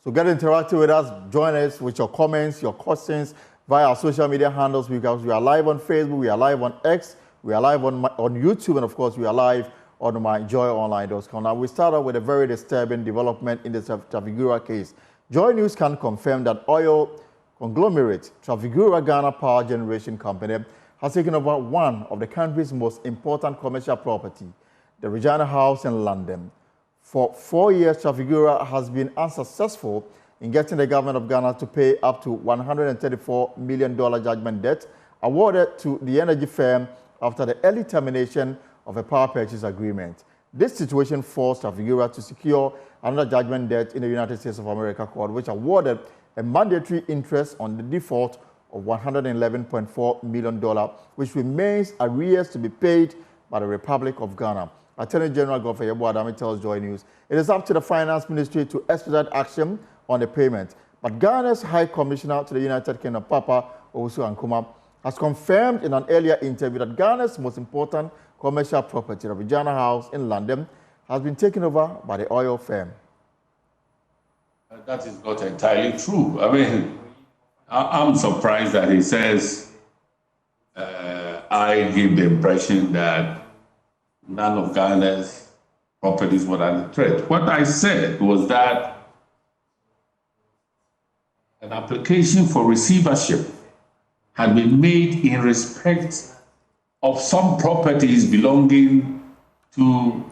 So get interactive with us. Join us with your comments, your questions via our social media handles, because we are live on Facebook, we are live on X, we are live on YouTube, and of course, we are live on myjoyonline.com. Now, we start out with a very disturbing development in the Trafigura case. Joy News can confirm that oil conglomerate Trafigura Ghana Power Generation Company has taken over one of the country's most important commercial property, the Regina House in London. For 4 years, Trafigura has been unsuccessful in getting the government of Ghana to pay up to $134 million judgment debt awarded to the energy firm after the early termination of a power purchase agreement. This situation forced Trafigura to secure another judgment debt in the United States of America court, which awarded a mandatory interest on the default of $111.4 million, which remains arrears to be paid by the Republic of Ghana. Attorney General Godfrey Yeboah tells Joy News it is up to the Finance Ministry to expedite action on the payment. But Ghana's High Commissioner to the United Kingdom, Papa Owusu Ankuma, has confirmed in an earlier interview that Ghana's most important commercial property, the Regina House in London, has been taken over by the oil firm. That is not entirely true. I mean, I'm surprised that he says I give the impression that none of Ghana's properties were under threat. What I said was that an application for receivership had been made in respect of some properties belonging to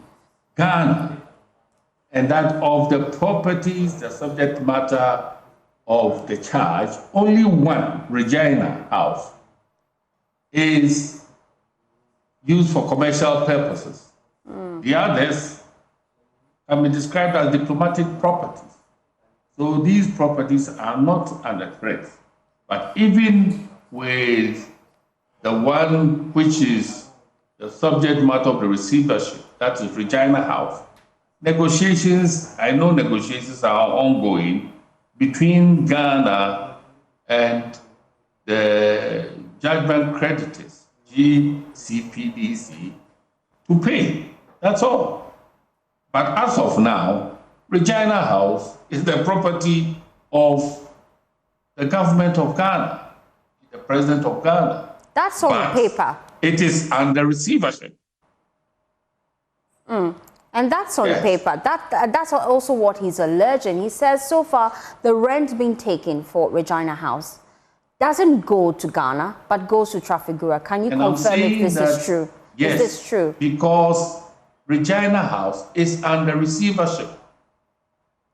Ghana, and that of the properties, the subject matter of the charge, only one, Regina House, is used for commercial purposes. The others can be described as diplomatic properties. So these properties are not under threat. But even with the one which is the subject matter of the receivership, that is Regina House, negotiations, I know negotiations are ongoing between Ghana and the judgment creditors, GCPDC, to pay. That's all. But as of now, Regina House is the property of the government of Ghana, the president of Ghana. That's on paper. It is under receivership. And that's on paper. That's also what he's alleging. He says so far the rent being taken for Regina House doesn't go to Ghana, but goes to Trafigura. Can you confirm if this is true? Yes, is this true? Because Regina House is under receivership.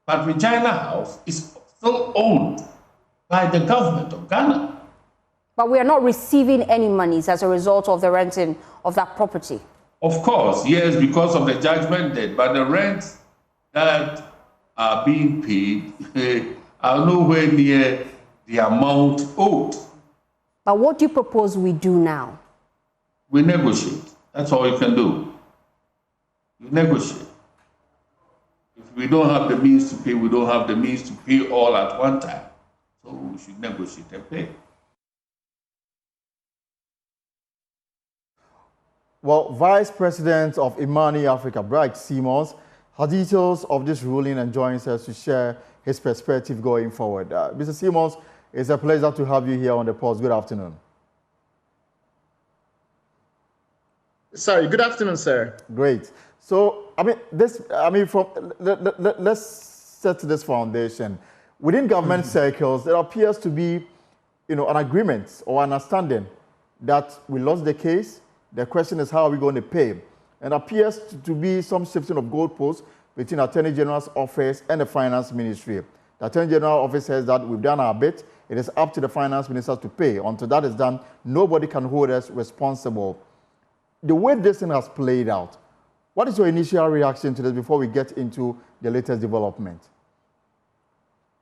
But Regina House is still owned by the government of Ghana. But we are not receiving any monies as a result of the renting of that property. Of course, yes, because of the judgment debt. But the rents that are being paid are nowhere near the amount owed. But what do you propose we do now? We negotiate. That's all you can do. You negotiate. If we don't have the means to pay, we don't have the means to pay all at one time. So we should negotiate and pay. Well, Vice President of Imani Africa, Bright Simons, has details of this ruling and joins us to share his perspective going forward. Mr. Simons, it's a pleasure to have you here on the Pulse. Good afternoon. Sorry, good afternoon, sir. Great. So, let's set this foundation. Within government circles, there appears to be, an agreement or understanding that we lost the case. The question is, how are we going to pay? And appears to be some shifting of goalposts between Attorney General's office and the Finance Ministry. The Attorney General's office says that we've done our bit. It is up to the Finance Minister to pay. Until that is done, nobody can hold us responsible. The way this thing has played out, what is your initial reaction to this before we get into the latest development?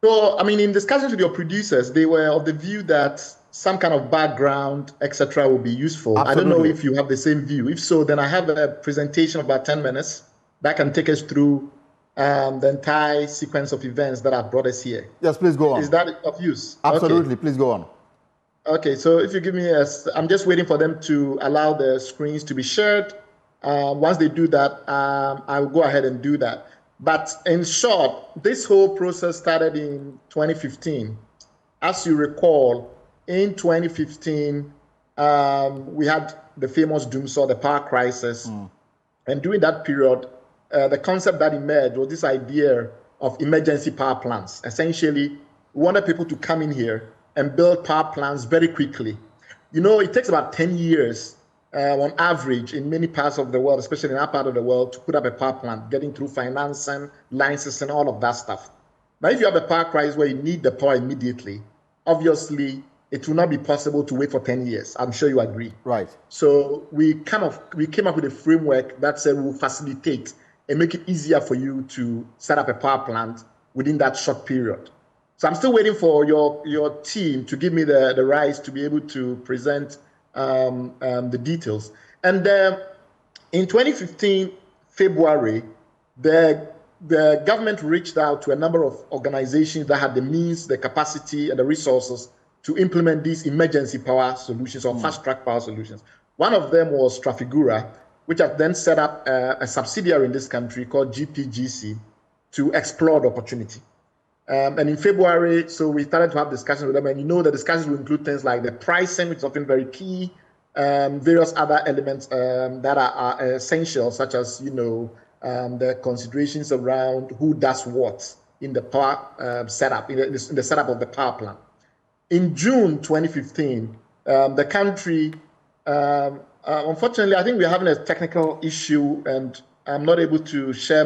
So, in discussions with your producers, they were of the view that some kind of background, etc., will be useful. Absolutely. I don't know if you have the same view. If so, then I have a presentation of about 10 minutes that can take us through the entire sequence of events that have brought us here. Yes, please go on. Is that of use? Absolutely, okay. Please go on. Okay, so if you give me I'm just waiting for them to allow the screens to be shared. Once they do that, I will go ahead and do that. But in short, this whole process started in 2015. As you recall, in 2015, we had the famous doomsaw, the power crisis. And during that period, the concept that emerged was this idea of emergency power plants. Essentially, we wanted people to come in here and build power plants very quickly. You know, it takes about 10 years on average in many parts of the world, especially in our part of the world, to put up a power plant, getting through financing, licensing, all of that stuff. Now, if you have a power crisis where you need the power immediately, obviously, it will not be possible to wait for 10 years. I'm sure you agree. Right. So we came up with a framework that said we'll facilitate and make it easier for you to set up a power plant within that short period. So I'm still waiting for your team to give me the rights to be able to present the details. And in 2015, February, the government reached out to a number of organizations that had the means, the capacity, and the resources to implement these emergency power solutions or fast-track power solutions. One of them was Trafigura, which has then set up a subsidiary in this country called GPGC to explore the opportunity. And in February, so we started to have discussions with them, and you know the discussions will include things like the pricing, which is often very key, various other elements that are essential, such as, you know, the considerations around who does what in the power setup, in the setup of the power plant. In June 2015, the country, unfortunately, I think we're having a technical issue, and I'm not able to share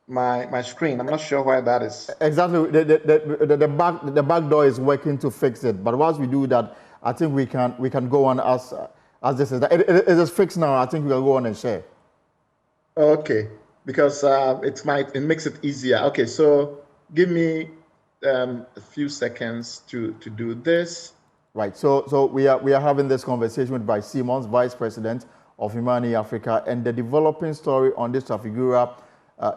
my screen. I'm not sure why that is. Exactly. The back door is working to fix it. But once we do that, I think we can go on as this is. It is fixed now. I think we'll go on and share. Okay, because it makes it easier. Okay, so give me a few seconds to do this. Right. So we are having this conversation with Bryce Simmons, Vice President of Imani Africa, and the developing story on this Trafigura,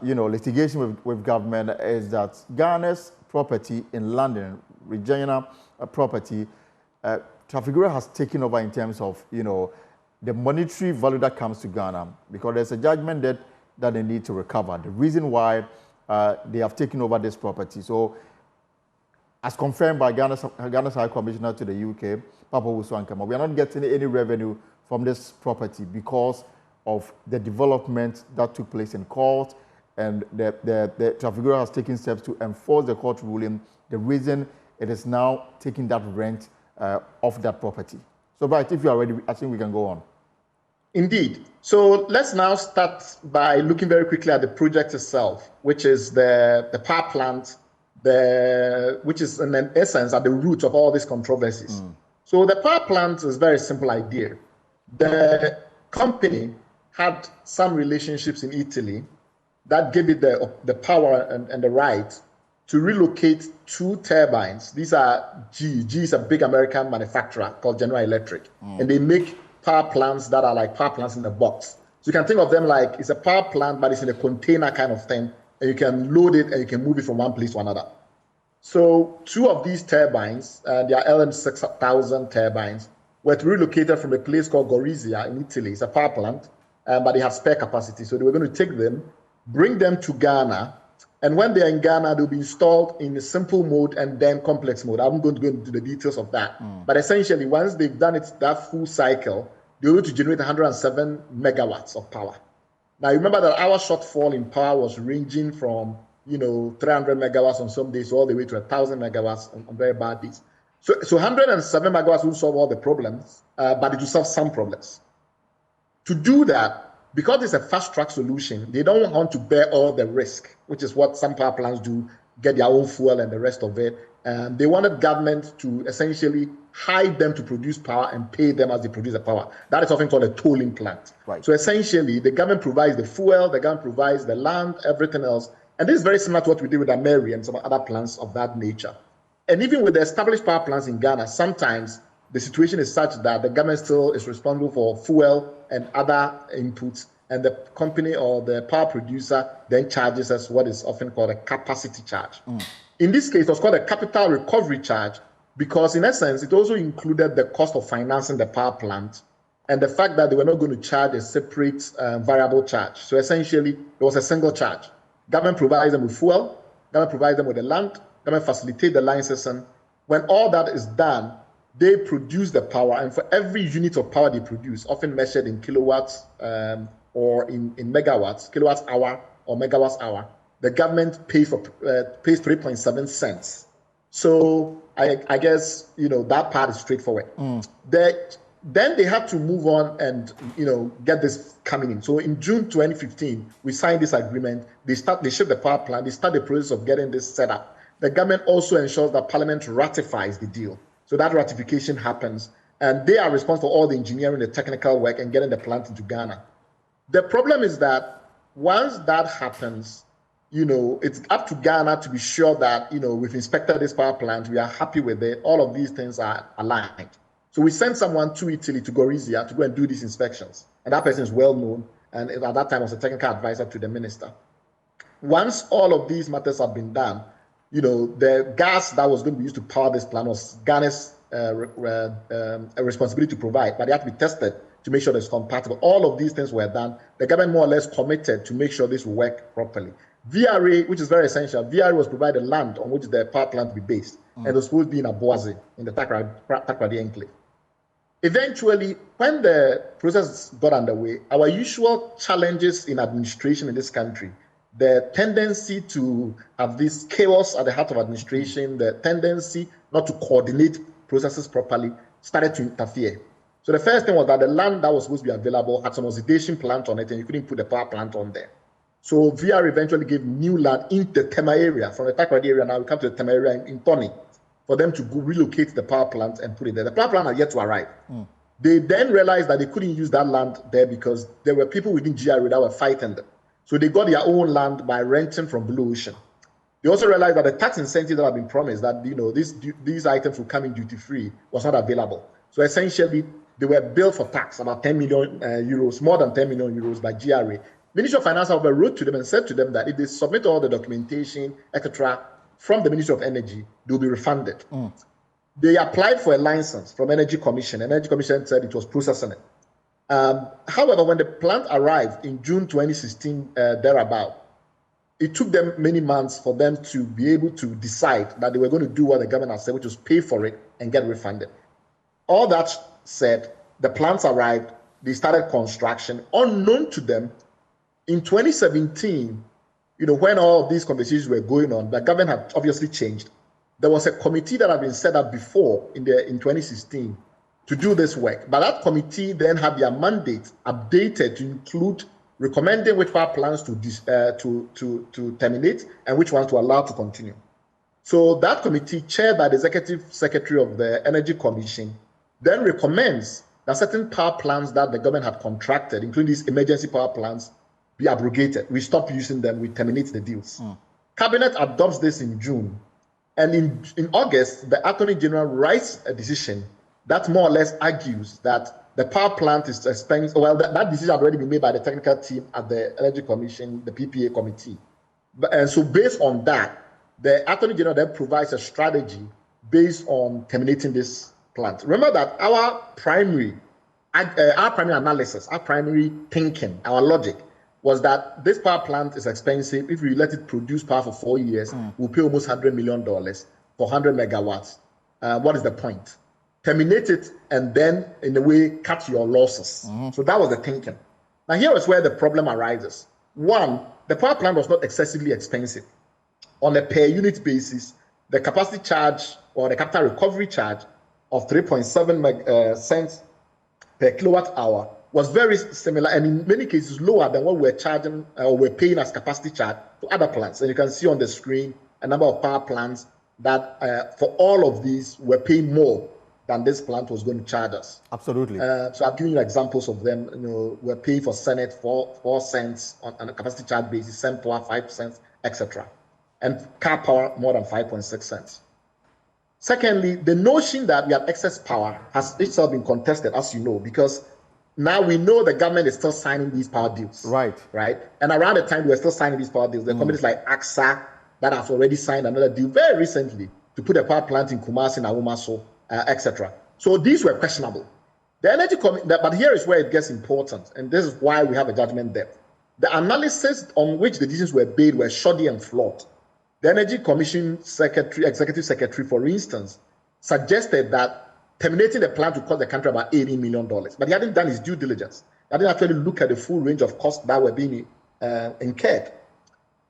litigation with government is that Ghana's property in London, Regina property, Trafigura has taken over in terms of, the monetary value that comes to Ghana, because there's a judgment that they need to recover. The reason why they have taken over this property. So, as confirmed by Ghana's High Commissioner to the UK, Papa Wusu-Ankama, we are not getting any revenue from this property because of the development that took place in court, and the Trafigura has taken steps to enforce the court ruling. The reason it is now taking that rent off that property. So, Bright, if you are ready, I think we can go on. Indeed. So let's now start by looking very quickly at the project itself, which is the power plant, which is in essence at the root of all these controversies. So the power plant is a very simple idea. The company had some relationships in Italy that gave it the power and the right to relocate 2 turbines. These are GE. GE is a big American manufacturer called General Electric, and they make power plants that are like power plants in a box. So you can think of them like it's a power plant, but it's in a container kind of thing, and you can load it and you can move it from one place to another. So 2 of these turbines, they are LM6000 turbines, were relocated from a place called Gorizia in Italy. It's a power plant, but they have spare capacity. So they were going to take them, bring them to Ghana, and when they're in Ghana, they'll be installed in a simple mode and then complex mode. I'm going to go into the details of that. But essentially, once they've done it, that full cycle, they're going to generate 107 megawatts of power. Now, remember that our shortfall in power was ranging from 300 megawatts on some days all the way to 1,000 megawatts on very bad days. So 107 megawatts will solve all the problems, but it will solve some problems. To do that, because it's a fast-track solution, they don't want to bear all the risk, which is what some power plants do, get their own fuel and the rest of it. They wanted government to essentially hire them to produce power and pay them as they produce the power. That is often called a tolling plant. Right. So essentially, the government provides the fuel, the government provides the land, everything else. And this is very similar to what we did with Ameri and some other plants of that nature. And even with the established power plants in Ghana, sometimes the situation is such that the government still is responsible for fuel and other inputs, and the company or the power producer then charges us what is often called a capacity charge. In this case, it was called a capital recovery charge because, in essence, it also included the cost of financing the power plant and the fact that they were not going to charge a separate variable charge. So essentially, it was a single charge. Government provides them with fuel, government provides them with the land, government facilitates the line system. When all that is done, they produce the power, and for every unit of power they produce, often measured in kilowatts or in megawatts, kilowatts hour or megawatts hour, the government pays 3.7 cents. So I guess that part is straightforward. Then they have to move on and get this coming in. So in June 2015, we signed this agreement. They ship the power plant. They start the process of getting this set up. The government also ensures that Parliament ratifies the deal. So that ratification happens, and they are responsible for all the engineering, the technical work, and getting the plant into Ghana. The problem is that once that happens, it's up to Ghana to be sure that we've inspected this power plant, we are happy with it. All of these things are aligned. So we sent someone to Italy, to Gorizia, to go and do these inspections. And that person is well known, and at that time was a technical advisor to the minister. Once all of these matters have been done, the gas that was going to be used to power this plant was Ghana's responsibility to provide, but they had to be tested to make sure that it's compatible. All of these things were done. The government more or less committed to make sure this will work properly. VRA, which is very essential, VRA was provided land on which the power plant will be based, and it was supposed to be in Aboise, in the Takoradi enclave. Eventually, when the process got underway, our usual challenges in administration in this country, the tendency to have this chaos at the heart of administration, the tendency not to coordinate processes properly, started to interfere. So the first thing was that the land that was supposed to be available had some oxidation plant on it, and you couldn't put the power plant on there. So VR eventually gave new land in the Tema area. From the Takoradi area, now we come to the Tema area in Tony, for them to relocate the power plant and put it there. The power plant had yet to arrive. They then realized that they couldn't use that land there because there were people within GRA that were fighting them. So they got their own land by renting from Blue Ocean. They also realized that the tax incentive that had been promised, that these items would come in duty-free, was not available. So essentially, they were billed for tax, about 10 million euros, more than 10 million euros by GRA. Ministry of Finance, however, wrote to them and said to them that if they submit all the documentation, etc., from the Ministry of Energy, they will be refunded. They applied for a license from Energy Commission. Energy Commission said it was processing it. However, when the plant arrived in June 2016, thereabout, it took them many months for them to be able to decide that they were going to do what the government had said, which was pay for it and get refunded. All that said, the plants arrived, they started construction. Unknown to them, in 2017, when all of these conversations were going on, the government had obviously changed. There was a committee that had been set up before in 2016 to do this work. But that committee then had their mandate updated to include recommending which power plants to terminate and which ones to allow to continue. So that committee, chaired by the Executive Secretary of the Energy Commission, then recommends that certain power plants that the government had contracted, including these emergency power plants, be abrogated. We stop using them, we terminate the deals. Cabinet adopts this in June. And in August, the Attorney General writes a decision that more or less argues that the power plant is expensive. Well, that decision had already been made by the technical team at the Energy Commission, the PPA committee. And so based on that, the Attorney General then provides a strategy based on terminating this plant. Remember that our primary analysis, our primary thinking, our logic was that this power plant is expensive. If we let it produce power for 4 years, we'll pay almost $100 million for 100 megawatts. What is the point? Terminate it and then, in a way, cut your losses. So that was the thinking. Now, here is where the problem arises. One, the power plant was not excessively expensive. On a per unit basis, the capacity charge or the capital recovery charge of 3.7 cents per kilowatt hour was very similar and in many cases lower than what we're charging or we're paying as capacity charge for other plants. And you can see on the screen a number of power plants that for all of these we're paying more than this plant was going to charge us. Absolutely. So I've given you examples of them. We're paying for Senate 4 cents on a capacity charge basis, Sen Power 5 cents, etc. And car power more than 5.6 cents. Secondly, the notion that we have excess power has itself been contested, as you know, because now we know the government is still signing these power deals. Right. And around the time we were still signing these power deals, there are companies like AXA that have already signed another deal very recently to put a power plant in Kumasi, Nawomaso, etc. So these were questionable. The energy but here is where it gets important, and this is why we have a judgment depth. the analysis on which the decisions were made were shoddy and flawed. The Energy Commission Executive Secretary, for instance, suggested that terminating the plant would cost the country about $80 million, but he hadn't done his due diligence. He hadn't actually looked at the full range of costs that were being incurred.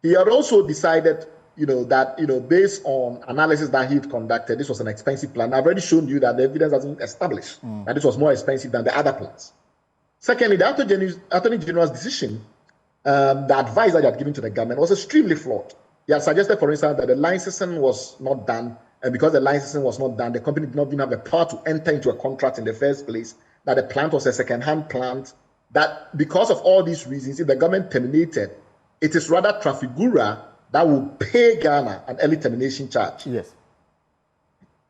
He had also decided, that, based on analysis that he had conducted, this was an expensive plan. I've already shown you that the evidence hasn't established that this was more expensive than the other plans. Secondly, the Attorney General's decision, the advice that he had given to the government was extremely flawed. He had suggested, for instance, that the licensing was not done, and because the licensing was not done, the company did not even have the power to enter into a contract in the first place, that the plant was a second-hand plant, that because of all these reasons, if the government terminated, it is rather Trafigura that will pay Ghana an early termination charge. Yes.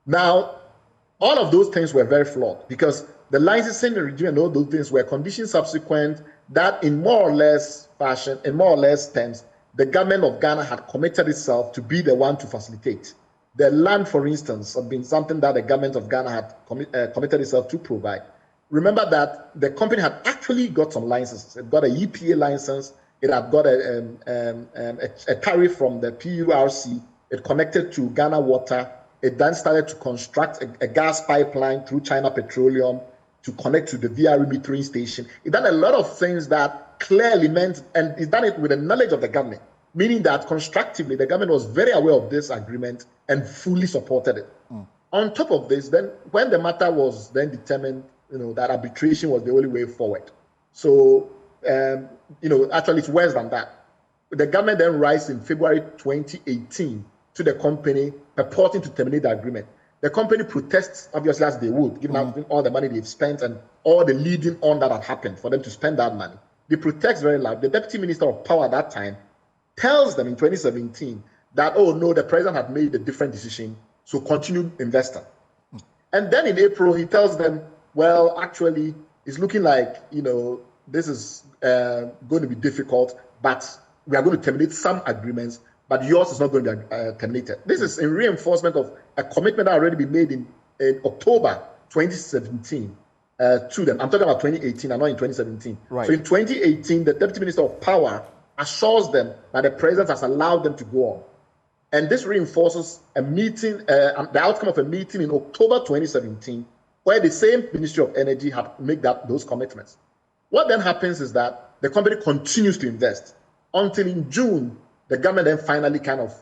Now, all of those things were very flawed because the licensing regime and all those things were conditions subsequent that in more or less fashion, in more or less terms, the government of Ghana had committed itself to be the one to facilitate. The land, for instance, had been something that the government of Ghana had committed itself to provide. Remember that the company had actually got some licenses. It got a EPA license. It had got a tariff from the PURC. It connected to Ghana Water. It then started to construct a gas pipeline through China Petroleum to connect to the VRE metering station. It done a lot of things that clearly meant, and it done it with the knowledge of the government, meaning that constructively the government was very aware of this agreement and fully supported it. On top of this, then when the matter was then determined, that arbitration was the only way forward. So, actually it's worse than that. The government then writes in February 2018 to the company purporting to terminate the agreement. The company protests, obviously, as they would, given all the money they've spent and all the leading on that had happened for them to spend that money. They protest very loud. The Deputy Minister of Power at that time tells them in 2017 that, oh no, the president had made a different decision, so continue investing. And then in April, he tells them, well, actually, it's looking like, this is going to be difficult, but we are going to terminate some agreements, but yours is not going to be terminated. This is in reinforcement of a commitment that already been made in October 2017 to them. I'm talking about 2018 and not in 2017. Right. So in 2018, the Deputy Minister of Power assures them that the President has allowed them to go on. And this reinforces a meeting, the outcome of a meeting in October 2017, where the same Ministry of Energy had made those commitments. What then happens is that the company continues to invest until in June, the government then finally kind of,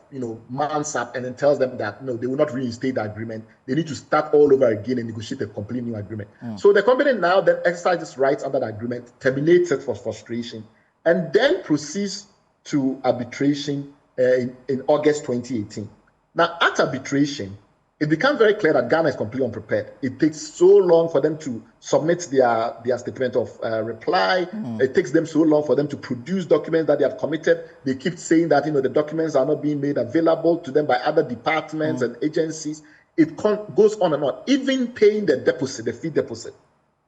mounts up and then tells them that, no, they will not reinstate the agreement. They need to start all over again and negotiate a complete new agreement. So the company now then exercises rights under the agreement, terminates it for frustration, and then proceeds to arbitration in August 2018. Now, at arbitration, it becomes very clear that Ghana is completely unprepared. It takes so long for them to submit their statement of reply. It takes them so long for them to produce documents that they have committed. They keep saying that the documents are not being made available to them by other departments and agencies. It goes on and on, even paying the deposit, the fee deposit.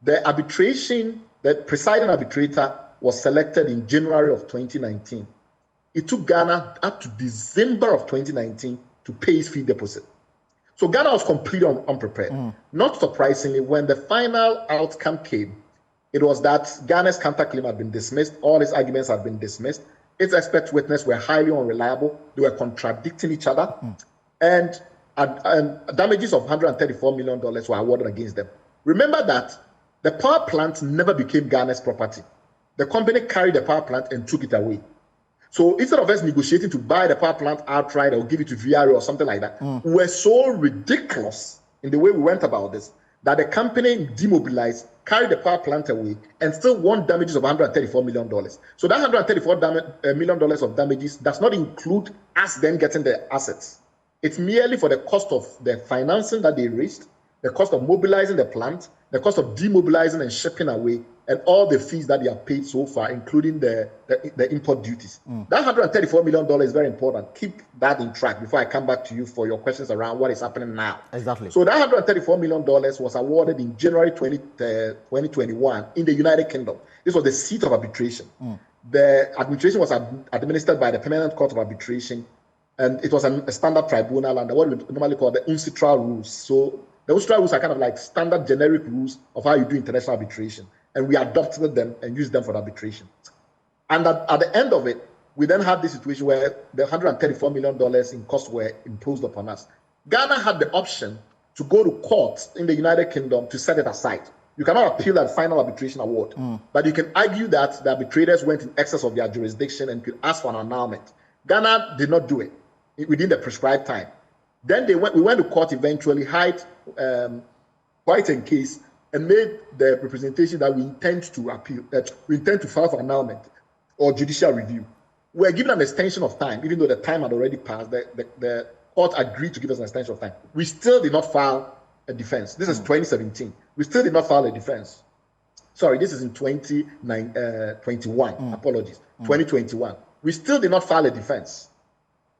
The arbitration, the presiding arbitrator was selected in January of 2019. It took Ghana up to December of 2019 to pay its fee deposit. So Ghana was completely unprepared. Not surprisingly, when the final outcome came, it was that Ghana's counterclaim had been dismissed. All its arguments had been dismissed. Its expert witnesses were highly unreliable. They were contradicting each other. And damages of $134 million were awarded against them. Remember that the power plant never became Ghana's property. The company carried the power plant and took it away. So instead of us negotiating to buy the power plant outright or give it to VRE or something like that, we were so ridiculous in the way we went about this that the company demobilized, carried the power plant away, and still won damages of $134 million. So that $134 million of damages does not include us then getting the assets. It's merely for the cost of the financing that they raised, the cost of mobilizing the plant, the cost of demobilizing and shipping away, and all the fees that they have paid so far, including the import duties. That $134 million is very important. Keep that in track before I come back to you for your questions around what is happening now. Exactly. So that $134 million was awarded in January 2021 in the United Kingdom. This was the seat of arbitration. The arbitration was administered by the Permanent Court of Arbitration, and it was a standard tribunal under what we normally call the UNCITRAL rules. So the UNCITRAL rules are kind of like standard generic rules of how you do international arbitration. And we adopted them and used them for arbitration. And at the end of it, we then had this situation where the $134 million in costs were imposed upon us. Ghana had the option to go to court in the United Kingdom to set it aside. You cannot appeal that final arbitration award, but you can argue that the arbitrators went in excess of their jurisdiction and could ask for an annulment. Ghana did not do it within the prescribed time. Then we went to court eventually, White and Case, and made the representation that we intend to appeal, that we intend to file for annulment or judicial review. We were given an extension of time, even though the time had already passed. The court agreed to give us an extension of time. We still did not file a defense. This is 2017. We still did not file a defense. Sorry, this is in 2021. Apologies, 2021. We still did not file a defense.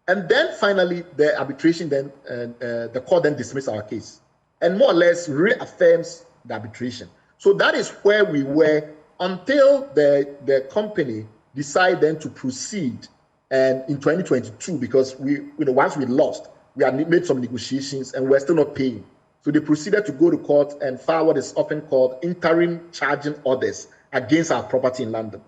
And then finally, the arbitration, the court then dismissed our case and more or less reaffirms the arbitration. So that is where we were until the company decided then to proceed and in 2022, because once we lost, we had made some negotiations and we're still not paying. So they proceeded to go to court and file what is often called interim charging orders against our property in London.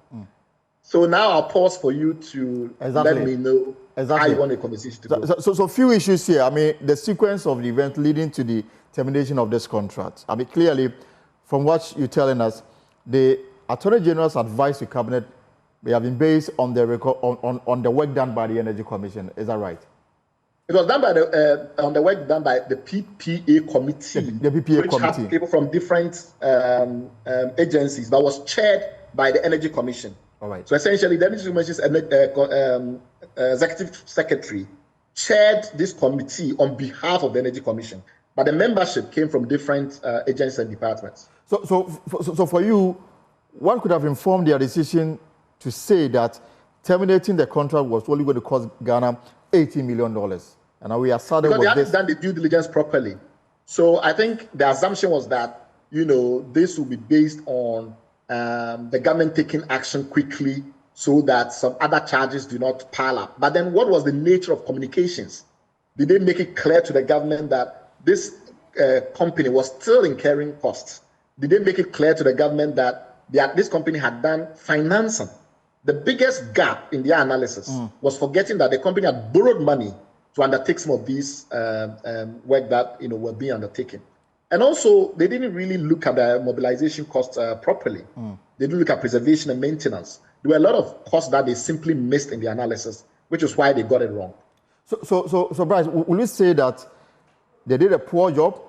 So now I'll pause for you to let me know how you want the conversation to go. So few issues here. I mean, the sequence of the event leading to the termination of this contract. I mean, clearly, from what you're telling us, the Attorney General's advice to Cabinet may have been based on the on the work done by the Energy Commission. Is that right? It was done by on the work done by the PPA committee, the PPA which committee had people from different agencies, but was chaired by the Energy Commission. All right. So essentially, the Energy Commission's executive secretary chaired this committee on behalf of the Energy Commission, but the membership came from different agencies and departments. So for you, one could have informed their decision to say that terminating the contract was only going to cost Ghana $80 million. And now we are starting with this. Because they hadn't done the due diligence properly. So I think the assumption was that, this will be based on the government taking action quickly so that some other charges do not pile up. But then what was the nature of communications? Did they make it clear to the government that this company was still incurring costs? Did they make it clear to the government that this company had done financing? The biggest gap in their analysis was forgetting that the company had borrowed money to undertake some of these work that were being undertaken. And also, they didn't really look at the mobilization costs properly. They didn't look at preservation and maintenance. There were a lot of costs that they simply missed in the analysis, which is why they got it wrong. So Bryce, will you say that they did a poor job?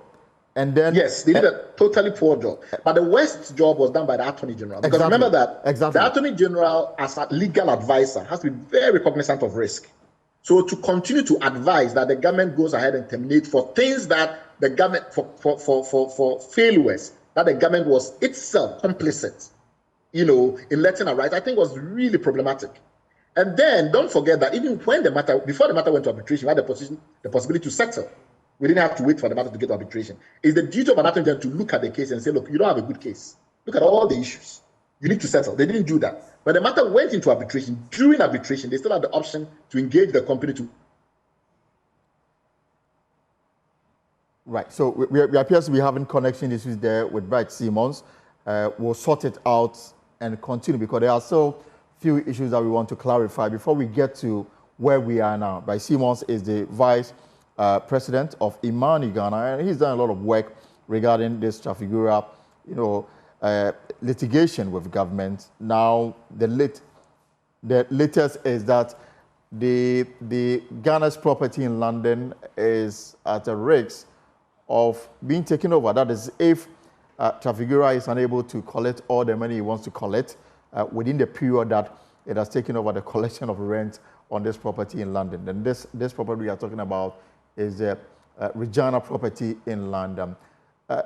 And then yes, they did a totally poor job. But the worst job was done by the Attorney General. Because remember that the Attorney General, as a legal advisor, has to be very cognizant of risk. So to continue to advise that the government goes ahead and terminate for things that the government, for failures that the government was itself complicit, in letting arise, I think was really problematic. And then don't forget that even when before the matter went to arbitration, we had the possibility to settle. We didn't have to wait for the matter to get to arbitration. It's the duty of an attorney general to look at the case and say, look, you don't have a good case. Look at all the issues. You need to settle. They didn't do that. But the matter went into arbitration. During arbitration, they still had the option to engage the company to. Right. So we appear to be having connection issues there with Bright Simmons. We'll sort it out and continue because there are still few issues that we want to clarify before we get to where we are now. Bright Simmons is the Vice President of Imani Ghana, and he's done a lot of work regarding this Trafigura, litigation with government. Now, the latest is that the Ghana's property in London is at a risk of being taken over. That is, if Trafigura is unable to collect all the money he wants to collect within the period that it has taken over the collection of rent on this property in London. Then this property we are talking about is the Regina property in London.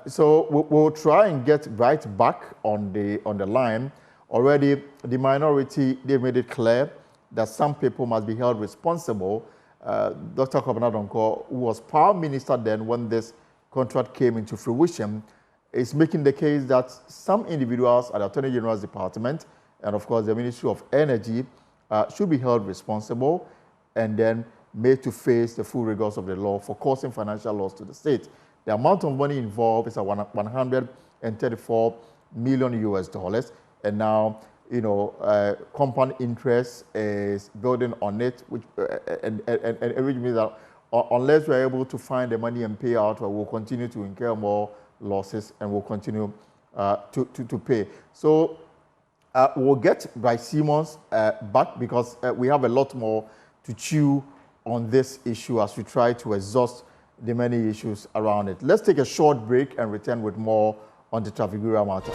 So we'll try and get right back on the line. Already, the minority, they made it clear that some people must be held responsible. Dr. Kwabena Donkor, who was Power Minister then when this contract came into fruition, is making the case that some individuals at the Attorney General's Department and, of course, the Ministry of Energy should be held responsible and then made to face the full rigors of the law for causing financial loss to the state. The amount of money involved is $134 million US, and now compound interest is building on it, which which means that unless we're able to find the money and pay out, we'll continue to incur more losses and we'll continue to pay. So we'll get Bryce Simmons back because we have a lot more to chew on this issue as we try to exhaust the many issues around it. Let's take a short break and return with more on the Trafigura matter.